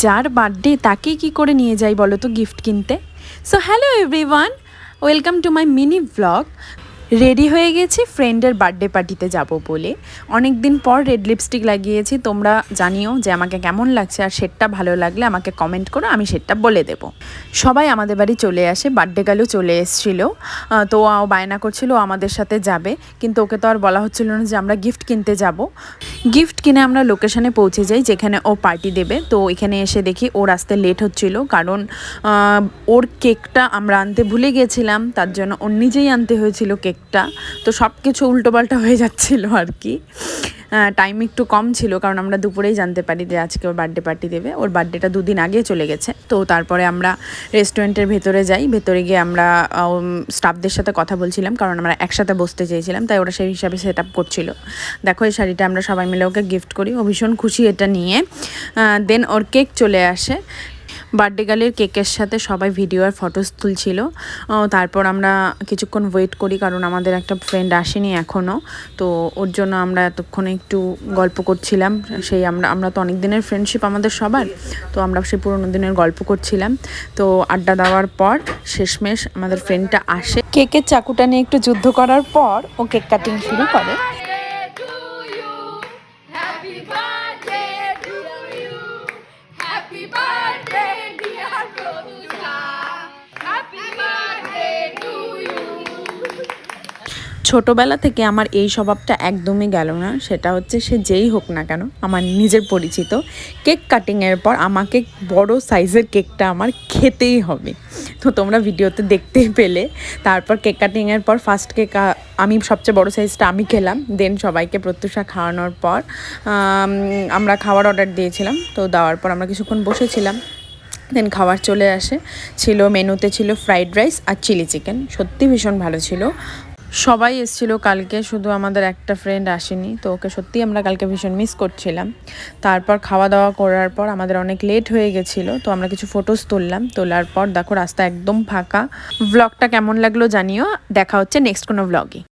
যার বার্থডে তাকে কি করে নিয়ে যাই বলো তো গিফট কিনতে। So hello everyone, welcome to my mini blog. Ready হয়ে গেছি ফ্রেন্ডের বার্থডে পার্টিতে যাব বলে। অনেক দিন পর রেড লিপস্টিক লাগিয়েছি। তোমরা জানিও যে আমাকে কেমন লাগছে, আর শেডটা ভালো লাগলে আমাকে কমেন্ট করো, আমি শেডটা বলে দেবো। সবাই আমাদের বাড়ি চলে আসে, বার্থডে গালও চলে এসেছিলো। তো ও বায়না করছিল আমাদের সাথে যাবে, কিন্তু ওকে তো আর বলা হচ্ছিল না যে আমরা গিফট কিনতে যাব। গিফট কিনে আমরা লোকেশনে পৌঁছে যাই যেখানে ও পার্টি দেবে। তো এখানে এসে দেখি ওর আসতে লেট হচ্ছিল, কারণ ওর কেকটা আমরা আনতে ভুলে গেছিলাম, তার জন্য ওর নিজেই আনতে হয়েছিল কেকটা। তো সব কিছু উল্টোপাল্টা হয়ে যাচ্ছিল আর কি। টাইম একটু কম ছিল, কারণ আমরা দুপুরেই জানতে পারি যে আজকে ওর বার্থডে পার্টি দেবে। ওর বার্থডেটা দুদিন আগে চলে গেছে। তো তারপরে আমরা রেস্টুরেন্টের ভেতরে যাই। ভেতরে গিয়ে আমরা স্টাফদের সাথে কথা বলছিলাম, কারণ আমরা একসাথে বসতে চেয়েছিলাম, তাই ওরা সেই হিসাবে সেট আপ করছিল। দেখো এই শাড়িটা আমরা সবাই মিলে ওকে গিফট করি, ও ভীষণ খুশি এটা নিয়ে। দেন ওর কেক চলে আসে। বার্থডে গার্লের কেকের সাথে সবাই ভিডিও আর ফটোস তুলছিল। তারপর আমরা কিছুক্ষণ ওয়েট করি, কারণ আমাদের একটা ফ্রেন্ড আসেনি এখনও। তো ওর জন্য আমরা এতক্ষণে একটু গল্প করছিলাম। সেই আমরা তো অনেক দিনের ফ্রেন্ডশিপ আমাদের সবার, তো আমরা সেই পুরোনো দিনের গল্প করছিলাম। তো আড্ডা দেওয়ার পর শেষমেশ আমাদের ফ্রেন্ডটা আসে। কেকের চাকুটা নিয়ে একটু যুদ্ধ করার পর ও কেক কাটিং শুরু করে। ছোটোবেলা থেকে আমার এই স্বভাবটা একদমই গেল না। সেটা হচ্ছে, সে যেই হোক না কেন, আমার নিজের পরিচিত, কেক কাটিংয়ের পর আমাকে বড় সাইজের কেকটা আমার খেতেই হবে। তো তোমরা ভিডিওতে দেখতেই পেলে। তারপর কেক কাটিংয়ের পর ফার্স্ট কেক আমি সবচেয়ে বড় সাইজটা আমি খেলাম। দেন সবাইকে প্রত্যুষা খাওয়ানোর পর আমরা খাওয়ার অর্ডার দিয়েছিলাম। তো দেওয়ার পর আমরা কিছুক্ষণ বসেছিলাম। দেন খাবার চলে আসে। ছিল মেনুতে ছিল ফ্রাইড রাইস আর চিলি চিকেন, সত্যি ভীষণ ভালো ছিল। সবাই এসেছিলো কালকে, শুধু আমাদের একটা ফ্রেন্ড আসেনি। তো ওকে সত্যিই আমরা কালকে ভীষণ মিস করছিলাম। তারপর খাওয়া দাওয়া করার পর আমাদের অনেক লেট হয়ে গেছিলো, তো আমরা কিছু ফটোস তুললাম। তোলার পর দেখো রাস্তা একদম ফাঁকা। ব্লগটা কেমন লাগলো জানিও। দেখা হচ্ছে নেক্সট কোনো ব্লগে।